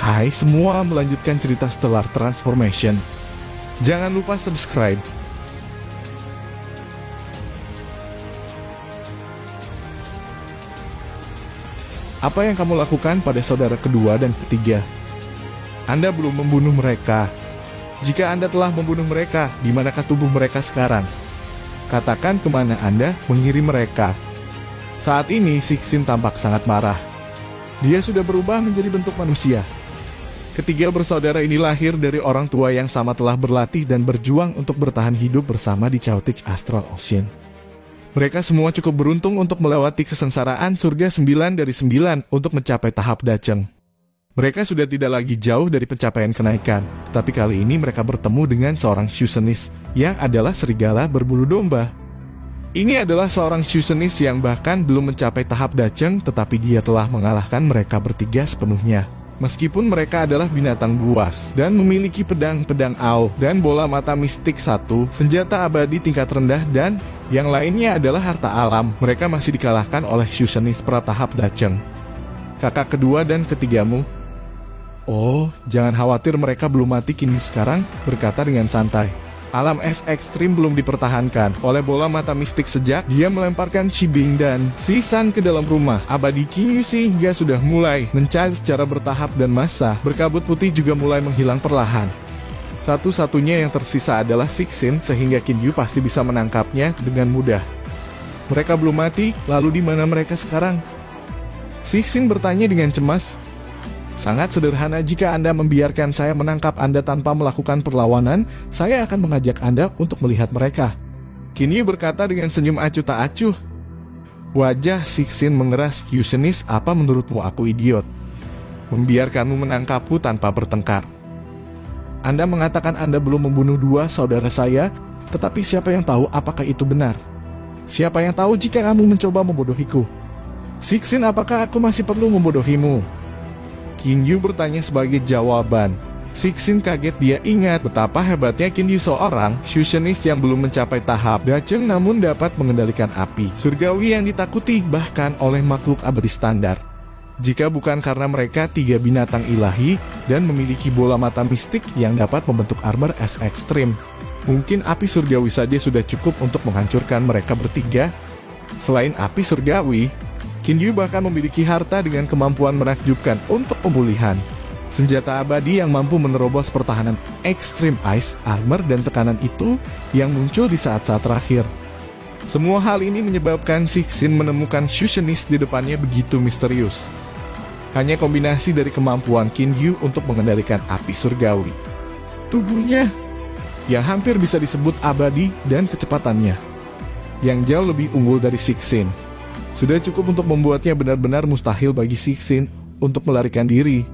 Hai semua, melanjutkan cerita Stellar Transformation. Jangan lupa subscribe. Apa yang kamu lakukan pada saudara kedua dan ketiga? Anda belum membunuh mereka. Jika Anda telah membunuh mereka, di manakah tubuh mereka sekarang? Katakan kemana Anda mengirim mereka. Saat ini Sixin tampak sangat marah. Dia sudah berubah menjadi bentuk manusia. Ketiga bersaudara ini lahir dari orang tua yang sama, telah berlatih dan berjuang untuk bertahan hidup bersama di Chaotix Astral Ocean. Mereka semua cukup beruntung untuk melewati kesengsaraan surga 9 dari 9 untuk mencapai tahap Dacheng. Mereka sudah tidak lagi jauh dari pencapaian kenaikan, tapi kali ini mereka bertemu dengan seorang Shusenis yang adalah serigala berbulu domba. Ini adalah seorang Shusenis yang bahkan belum mencapai tahap Dacheng, tetapi dia telah mengalahkan mereka bertiga sepenuhnya. Meskipun mereka adalah binatang buas dan memiliki pedang-pedang Ao dan bola mata mistik 1, senjata abadi tingkat rendah, dan yang lainnya adalah harta alam, mereka masih dikalahkan oleh Shusenis pratahap Dacheng. Kakak kedua dan ketigamu? Oh, jangan khawatir, mereka belum mati kini sekarang, berkata dengan santai. Alam es ekstrim belum dipertahankan oleh bola mata mistik sejak dia melemparkan Shibing dan Sisan ke dalam rumah abadi Qin Yu, sehingga sudah mulai mencari secara bertahap dan massa berkabut putih juga mulai menghilang perlahan. Satu-satunya yang tersisa adalah Sixin, sehingga Qin Yu pasti bisa menangkapnya dengan mudah. Mereka belum mati, lalu di mana mereka sekarang? Sixin bertanya dengan cemas. Sangat sederhana, jika Anda membiarkan saya menangkap Anda tanpa melakukan perlawanan, saya akan mengajak Anda untuk melihat mereka. Qin Yu berkata dengan senyum acuh tak acuh. Wajah Sixin mengeras. Shusenis, apa menurutmu aku idiot? Membiarkanmu menangkapku tanpa bertengkar. Anda mengatakan Anda belum membunuh dua saudara saya, tetapi siapa yang tahu apakah itu benar? Siapa yang tahu jika kamu mencoba membodohiku? Sixin, apakah aku masih perlu membodohimu? Qin Yu bertanya sebagai jawaban. Sixin kaget, dia ingat betapa hebatnya Qin Yu, seorang Shusenis yang belum mencapai tahap Dacheng namun dapat mengendalikan api surgawi yang ditakuti bahkan oleh makhluk abadi standar. Jika bukan karena mereka tiga binatang ilahi dan memiliki bola mata mistik yang dapat membentuk armor es ekstrim, mungkin api surgawi saja sudah cukup untuk menghancurkan mereka bertiga. Selain api surgawi, Qin Yu bahkan memiliki harta dengan kemampuan menakjubkan untuk pemulihan. Senjata abadi yang mampu menerobos pertahanan Extreme Ice Armor dan tekanan itu yang muncul di saat-saat terakhir. Semua hal ini menyebabkan Sixin menemukan Shusenis di depannya begitu misterius. Hanya kombinasi dari kemampuan Qin Yu untuk mengendalikan api surgawi, tubuhnya yang hampir bisa disebut abadi, dan kecepatannya yang jauh lebih unggul dari Sixin, sudah cukup untuk membuatnya benar-benar mustahil bagi Sixin untuk melarikan diri.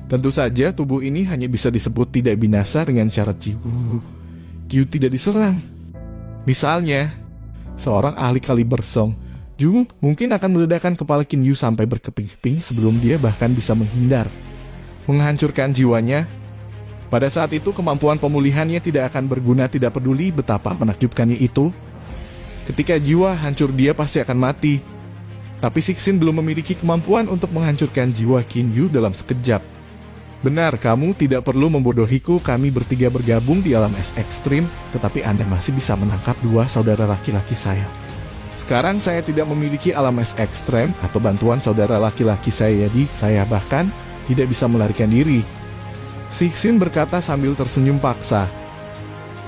Tentu saja tubuh ini hanya bisa disebut tidak binasa dengan syarat Qiu tidak diserang. Misalnya, seorang ahli kaliber Song Ju mungkin akan meledakkan kepala Qin Yu sampai berkeping-keping sebelum dia bahkan bisa menghindar, menghancurkan jiwanya. Pada saat itu kemampuan pemulihannya tidak akan berguna, tidak peduli betapa menakjubkannya itu. Ketika jiwa hancur, dia pasti akan mati. Tapi Sixin belum memiliki kemampuan untuk menghancurkan jiwa Qin Yu dalam sekejap. Benar, kamu tidak perlu membodohiku, kami bertiga bergabung di alam es ekstrim, tetapi Anda masih bisa menangkap dua saudara laki-laki saya. Sekarang saya tidak memiliki alam es ekstrem atau bantuan saudara laki-laki saya, jadi saya bahkan tidak bisa melarikan diri. Sixin berkata sambil tersenyum paksa.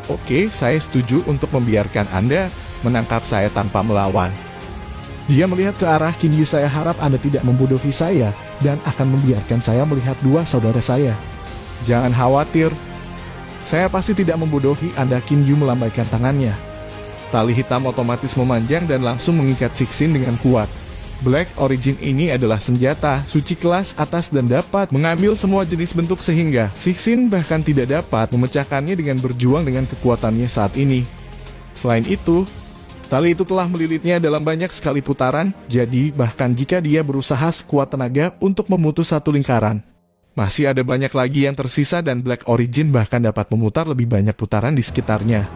Oke, saya setuju untuk membiarkan Anda menangkap saya tanpa melawan. Dia melihat ke arah Qin Yu. Saya harap Anda tidak membodohi saya dan akan membiarkan saya melihat dua saudara saya. Jangan khawatir, saya pasti tidak membodohi Anda. Qin Yu melambaikan tangannya. Tali hitam otomatis memanjang dan langsung mengikat Sixin dengan kuat. Black Origin ini adalah senjata suci kelas atas dan dapat mengambil semua jenis bentuk, sehingga Sixin bahkan tidak dapat memecahkannya dengan berjuang dengan kekuatannya saat ini. Selain itu, tali itu telah melilitnya dalam banyak sekali putaran, jadi bahkan jika dia berusaha sekuat tenaga untuk memutus satu lingkaran, masih ada banyak lagi yang tersisa dan Black Origin bahkan dapat memutar lebih banyak putaran di sekitarnya.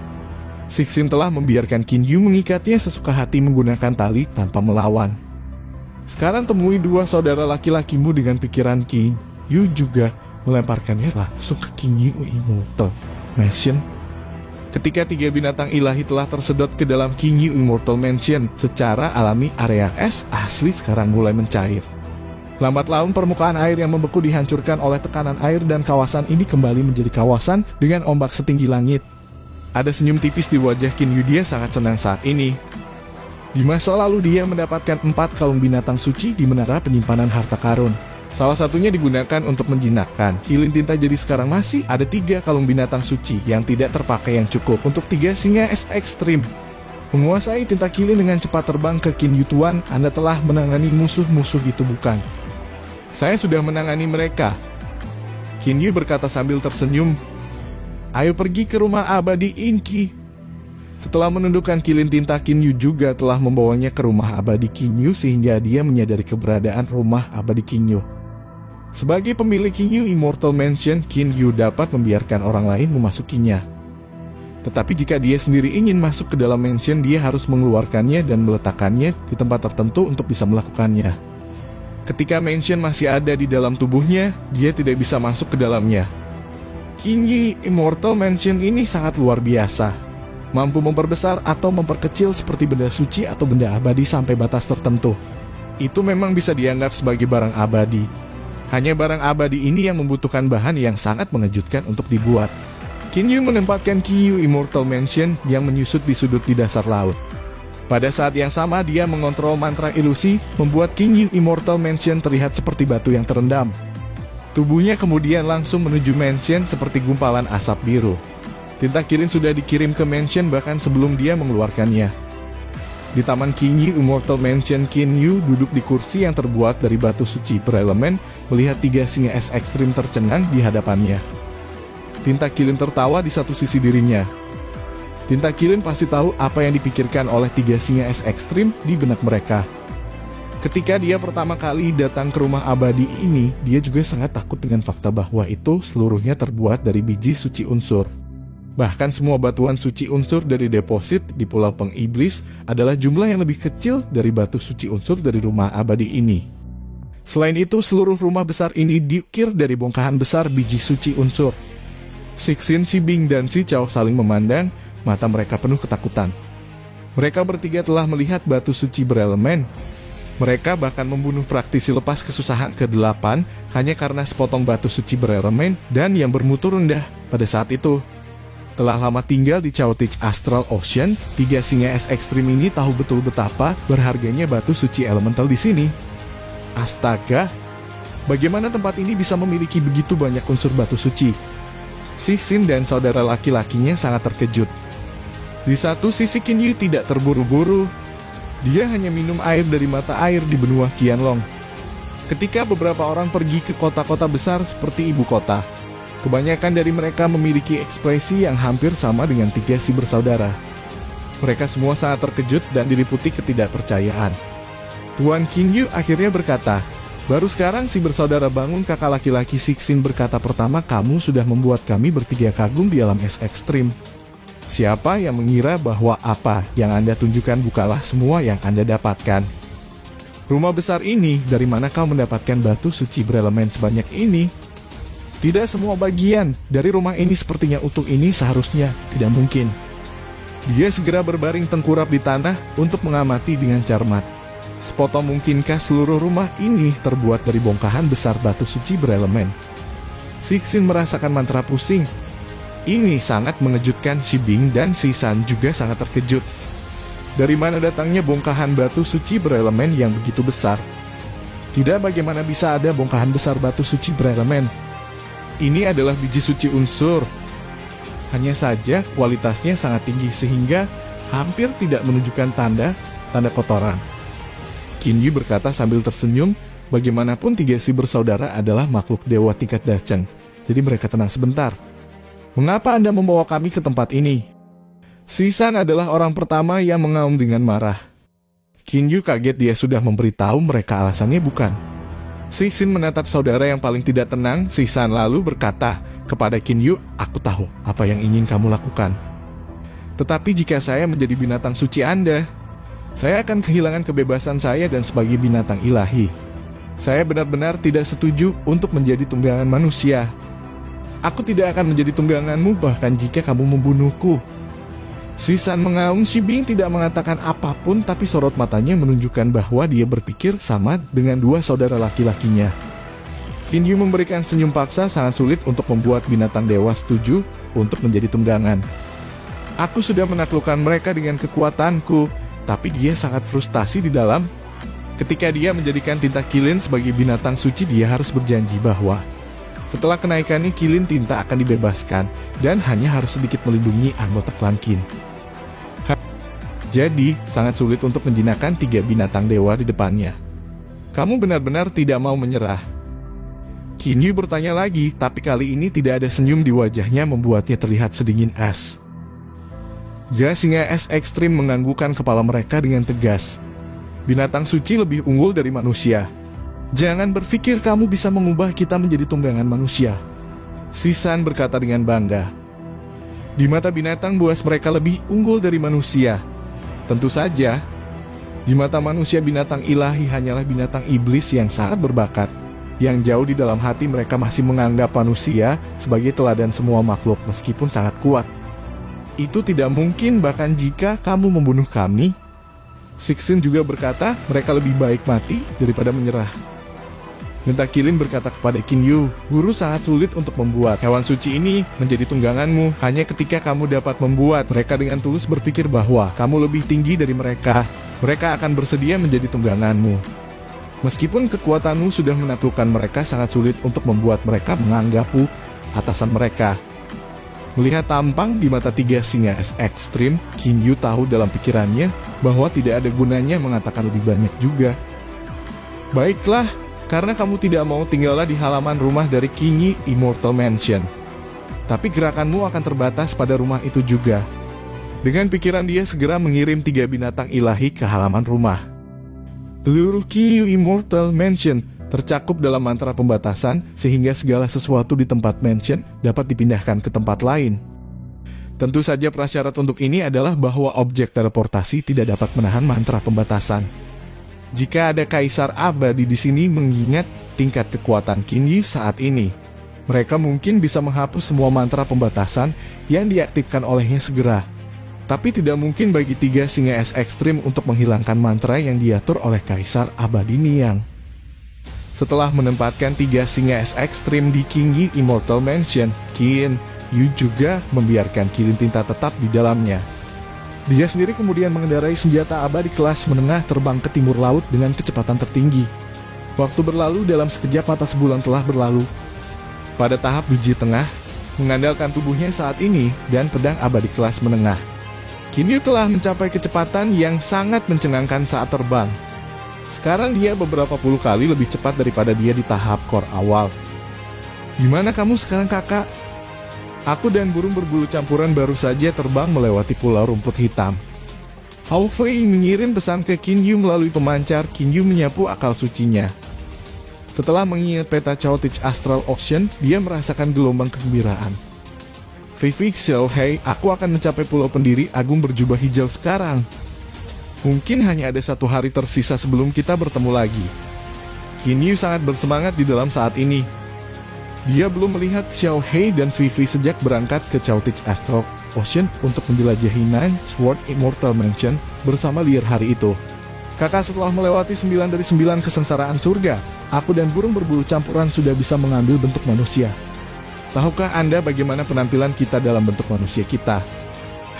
Sixin telah membiarkan Qin Yu mengikatnya sesuka hati menggunakan tali tanpa melawan. Sekarang temui dua saudara laki-lakimu dengan pikiran Qin Yu juga melemparkannya langsung ke King Yu Immortal Mansion. Ketika 3 binatang ilahi telah tersedot ke dalam King Yu Immortal Mansion, secara alami area es asli sekarang mulai mencair. Lambat laun permukaan air yang membeku dihancurkan oleh tekanan air dan kawasan ini kembali menjadi kawasan dengan ombak setinggi langit. Ada senyum tipis di wajah King Yu, dia sangat senang saat ini. Di masa lalu dia mendapatkan 4 kalung binatang suci di menara penyimpanan harta karun. Salah satunya digunakan untuk menjinakkan kilin tinta, jadi sekarang masih ada 3 kalung binatang suci yang tidak terpakai yang cukup untuk 3 singa es ekstrim. Menguasai tinta kilin dengan cepat terbang ke King Yu Tuan, Anda telah menangani musuh-musuh itu bukan? Saya sudah menangani mereka, King Yu berkata sambil tersenyum. Ayo pergi ke rumah abadi Inki. Setelah menundukkan kilin tinta, King Yu juga telah membawanya ke rumah abadi King Yu sehingga dia menyadari keberadaan rumah abadi King Yu. Sebagai pemilik King Yu Immortal Mansion, King Yu dapat membiarkan orang lain memasukinya. Tetapi jika dia sendiri ingin masuk ke dalam mansion, dia harus mengeluarkannya dan meletakkannya di tempat tertentu untuk bisa melakukannya. Ketika mansion masih ada di dalam tubuhnya, dia tidak bisa masuk ke dalamnya. King Yu Immortal Mansion ini sangat luar biasa. Mampu memperbesar atau memperkecil seperti benda suci atau benda abadi sampai batas tertentu. Itu memang bisa dianggap sebagai barang abadi. Hanya barang abadi ini yang membutuhkan bahan yang sangat mengejutkan untuk dibuat. King Yu menempatkan King Yu Immortal Mansion yang menyusut di sudut di dasar laut. Pada saat yang sama dia mengontrol mantra ilusi, membuat King Yu Immortal Mansion terlihat seperti batu yang terendam. Tubuhnya kemudian langsung menuju mansion seperti gumpalan asap biru. Tinta kilin sudah dikirim ke mansion bahkan sebelum dia mengeluarkannya. Di taman King Yu Immortal Mansion, King Yu duduk di kursi yang terbuat dari batu suci berelemen, melihat 3 singa es ekstrim tercengang di hadapannya. Tinta kilin tertawa di satu sisi dirinya. Tinta kilin pasti tahu apa yang dipikirkan oleh 3 singa es ekstrim di benak mereka. Ketika dia pertama kali datang ke rumah abadi ini, dia juga sangat takut dengan fakta bahwa itu seluruhnya terbuat dari biji suci unsur. Bahkan semua batuan suci unsur dari deposit di Pulau Pengiblis adalah jumlah yang lebih kecil dari batu suci unsur dari rumah abadi ini. Selain itu, seluruh rumah besar ini diukir dari bongkahan besar biji suci unsur. Sixin, Si Bing, dan Si Chao saling memandang, mata mereka penuh ketakutan. Mereka bertiga telah melihat batu suci berelemen. Mereka bahkan membunuh praktisi lepas kesusahan ke-8 hanya karena sepotong batu suci berelemen dan yang bermutu rendah pada saat itu. Telah lama tinggal di Chaotich Astral Ocean, 3 singa es ekstrim ini tahu betul betapa berharganya batu suci elemental di sini. Astaga, bagaimana tempat ini bisa memiliki begitu banyak unsur batu suci? Sixin dan saudara laki-lakinya sangat terkejut. Di satu sisi King Yu tidak terburu-buru. Dia hanya minum air dari mata air di benua Qianlong. Ketika beberapa orang pergi ke kota-kota besar seperti ibu kota, kebanyakan dari mereka memiliki ekspresi yang hampir sama dengan 3 si bersaudara. Mereka semua sangat terkejut dan diliputi ketidakpercayaan. Tuan King Yu akhirnya berkata, baru sekarang si bersaudara bangun. Kakak laki-laki Sixin berkata, pertama kamu sudah membuat kami bertiga kagum di alam es ekstrim. Siapa yang mengira bahwa apa yang Anda tunjukkan bukanlah semua yang Anda dapatkan? Rumah besar ini, dari mana kau mendapatkan batu suci berelemen sebanyak ini? Tidak semua bagian dari rumah ini sepertinya utuh, ini seharusnya tidak mungkin. Dia segera berbaring tengkurap di tanah untuk mengamati dengan cermat. Sepotong mungkinkah seluruh rumah ini terbuat dari bongkahan besar batu suci berelemen? Sixin merasakan mantra pusing. Ini sangat mengejutkan. Si Bing dan Si San juga sangat terkejut. Dari mana datangnya bongkahan batu suci berelemen yang begitu besar? Tidak, bagaimana bisa ada bongkahan besar batu suci berelemen? Ini adalah biji suci unsur. Hanya saja kualitasnya sangat tinggi sehingga hampir tidak menunjukkan tanda kotoran. King Yu berkata sambil tersenyum, bagaimanapun 3 si bersaudara adalah makhluk dewa tingkat daceng. Jadi mereka tenang sebentar. Mengapa Anda membawa kami ke tempat ini? Si San adalah orang pertama yang mengaum dengan marah. King Yu kaget, dia sudah memberitahu mereka alasannya bukan. Sixin menatap saudara yang paling tidak tenang. Si San lalu berkata kepada King Yu, aku tahu apa yang ingin kamu lakukan. Tetapi jika saya menjadi binatang suci Anda, saya akan kehilangan kebebasan saya dan sebagai binatang ilahi. Saya benar-benar tidak setuju untuk menjadi tunggangan manusia. Aku tidak akan menjadi tungganganmu bahkan jika kamu membunuhku. Si San mengaum. Si Bing tidak mengatakan apapun, tapi sorot matanya menunjukkan bahwa dia berpikir sama dengan dua saudara laki-lakinya. Qin Yu memberikan senyum paksa. Sangat sulit untuk membuat binatang dewa setuju untuk menjadi tunggangan. Aku sudah menaklukkan mereka dengan kekuatanku, tapi dia sangat frustasi di dalam. Ketika dia menjadikan tinta Qilin sebagai binatang suci, dia harus berjanji bahwa setelah kenaikannya Qilin tinta akan dibebaskan dan hanya harus sedikit melindungi anggota klan Qin. Jadi, sangat sulit untuk menjinakkan 3 binatang dewa di depannya. Kamu benar-benar tidak mau menyerah? Qin Yu bertanya lagi, tapi kali ini tidak ada senyum di wajahnya membuatnya terlihat sedingin es. Gas singa es ekstrim menganggukkan kepala mereka dengan tegas. Binatang suci lebih unggul dari manusia. Jangan berpikir kamu bisa mengubah kita menjadi tunggangan manusia. Si San berkata dengan bangga. Di mata binatang buas mereka lebih unggul dari manusia. Tentu saja, di mata manusia binatang ilahi hanyalah binatang iblis yang sangat berbakat. Yang jauh di dalam hati mereka masih menganggap manusia sebagai teladan semua makhluk meskipun sangat kuat. Itu tidak mungkin bahkan jika kamu membunuh kami. Sixin juga berkata mereka lebih baik mati daripada menyerah. Tinta Qilin berkata kepada Qin Yu, guru sangat sulit untuk membuat hewan suci ini menjadi tungganganmu. Hanya ketika kamu dapat membuat mereka dengan tulus berpikir bahwa kamu lebih tinggi dari mereka, mereka akan bersedia menjadi tungganganmu. Meskipun kekuatanmu sudah menaklukkan mereka, sangat sulit untuk membuat mereka menganggapmu atasan mereka. Melihat tampang di mata 3 singa es ekstrim, Qin Yu tahu dalam pikirannya bahwa tidak ada gunanya mengatakan lebih banyak juga. Baiklah, karena kamu tidak mau tinggallah di halaman rumah dari Qingyi Immortal Mansion. Tapi gerakanmu akan terbatas pada rumah itu juga. Dengan pikiran dia segera mengirim 3 binatang ilahi ke halaman rumah. Seluruh Qingyi Immortal Mansion tercakup dalam mantra pembatasan sehingga segala sesuatu di tempat mansion dapat dipindahkan ke tempat lain. Tentu saja prasyarat untuk ini adalah bahwa objek teleportasi tidak dapat menahan mantra pembatasan. Jika ada kaisar abadi di sini mengingat tingkat kekuatan Qingyi saat ini, mereka mungkin bisa menghapus semua mantra pembatasan yang diaktifkan olehnya segera. Tapi tidak mungkin bagi 3 singa es ekstrim untuk menghilangkan mantra yang diatur oleh kaisar abadi Niang. Setelah menempatkan 3 singa es ekstrim di Qingyi Immortal Mansion, Qin Yu juga membiarkan Qilin tinta tetap di dalamnya. Dia sendiri kemudian mengendarai senjata abadi kelas menengah terbang ke timur laut dengan kecepatan tertinggi. Waktu berlalu dalam sekejap mata sebulan telah berlalu. Pada tahap biji tengah, mengandalkan tubuhnya saat ini dan pedang abadi kelas menengah, Qin Yu telah mencapai kecepatan yang sangat mencengangkan saat terbang. Sekarang dia beberapa puluh kali lebih cepat daripada dia di tahap core awal. Gimana kamu sekarang kakak? Aku dan burung berbulu campuran baru saja terbang melewati pulau rumput hitam. Hao Fei mengirim pesan ke Qin Yu melalui pemancar. Qin Yu menyapu akal sucinya. Setelah mengingat peta Chaotich Astral Ocean, dia merasakan gelombang kegembiraan. Vivi Xiao Hei, aku akan mencapai pulau pendiri agung berjubah hijau sekarang. Mungkin hanya ada 1 hari tersisa sebelum kita bertemu lagi. Qin Yu sangat bersemangat di dalam saat ini. Dia belum melihat Xiao Hei dan Vivi sejak berangkat ke Chaotich Astral Ocean untuk menjelajahi Nine Sword Immortal Mansion bersama Lier hari itu. Kakak, setelah melewati 9 dari 9 kesengsaraan surga, aku dan burung berbulu campuran sudah bisa mengambil bentuk manusia. Tahukah Anda bagaimana penampilan kita dalam bentuk manusia kita?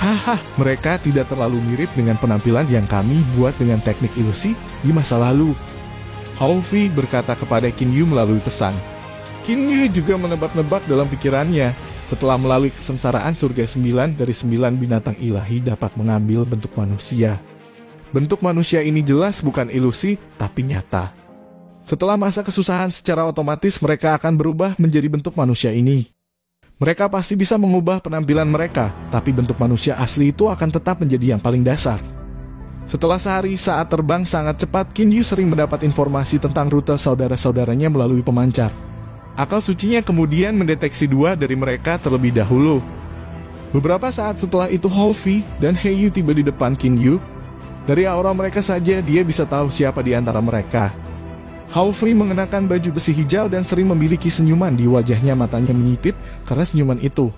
Haha, mereka tidak terlalu mirip dengan penampilan yang kami buat dengan teknik ilusi di masa lalu. Hao Fei berkata kepada Qin Yu melalui pesan. Qin Yu juga menebak-nebak dalam pikirannya. Setelah melalui kesengsaraan surga 9 dari 9 binatang ilahi dapat mengambil bentuk manusia. Bentuk manusia ini jelas bukan ilusi, tapi nyata. Setelah masa kesusahan secara otomatis mereka akan berubah menjadi bentuk manusia ini. Mereka pasti bisa mengubah penampilan mereka, tapi bentuk manusia asli itu akan tetap menjadi yang paling dasar. Setelah sehari saat terbang sangat cepat, Qin Yu sering mendapat informasi tentang rute saudara-saudaranya melalui pemancar. Akal sucinya kemudian mendeteksi 2 dari mereka terlebih dahulu. Beberapa saat setelah itu Hao Fei dan He Yu tiba di depan Qin Yu. Dari aura mereka saja dia bisa tahu siapa di antara mereka. Haofei mengenakan baju besi hijau dan sering memiliki senyuman di wajahnya, matanya menyipit karena senyuman itu.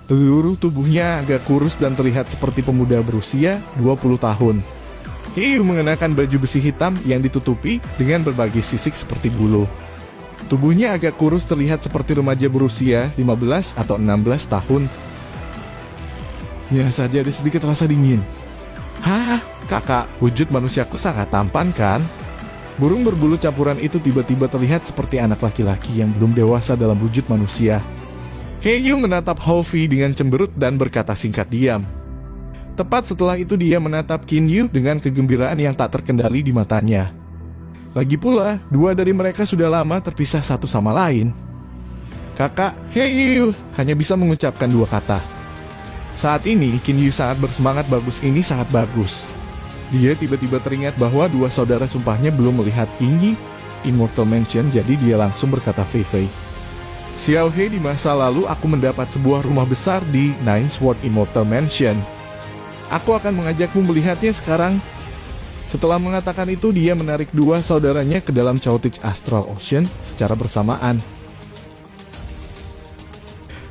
Seluruh tubuhnya agak kurus dan terlihat seperti pemuda berusia 20 tahun. Hiu mengenakan baju besi hitam yang ditutupi dengan berbagai sisik seperti bulu. Tubuhnya agak kurus, terlihat seperti remaja berusia 15 atau 16 tahun. Ya saja ada sedikit rasa dingin. Hah, kakak, wujud manusiaku sangat tampan kan? Burung berbulu campuran itu tiba-tiba terlihat seperti anak laki-laki yang belum dewasa dalam wujud manusia. Heiyu menatap Haofei dengan cemberut dan berkata singkat diam. Tepat setelah itu dia menatap Kinyu dengan kegembiraan yang tak terkendali di matanya. Lagi pula, dua dari mereka sudah lama terpisah satu sama lain. Kakak, Heiyu, hanya bisa mengucapkan dua kata. Saat ini, Kinyu sangat bersemangat, bagus, ini sangat bagus. Dia tiba-tiba teringat bahwa dua saudara sumpahnya belum melihat ini Immortal Mansion, jadi dia langsung berkata Fei. Xiaohe, di masa lalu aku mendapat sebuah rumah besar di Nine Sword Immortal Mansion. Aku akan mengajakmu melihatnya sekarang. Setelah mengatakan itu, dia menarik dua saudaranya ke dalam Chaotich Astral Ocean secara bersamaan.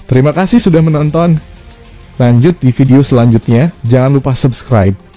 Terima kasih sudah menonton. Lanjut di video selanjutnya, jangan lupa subscribe.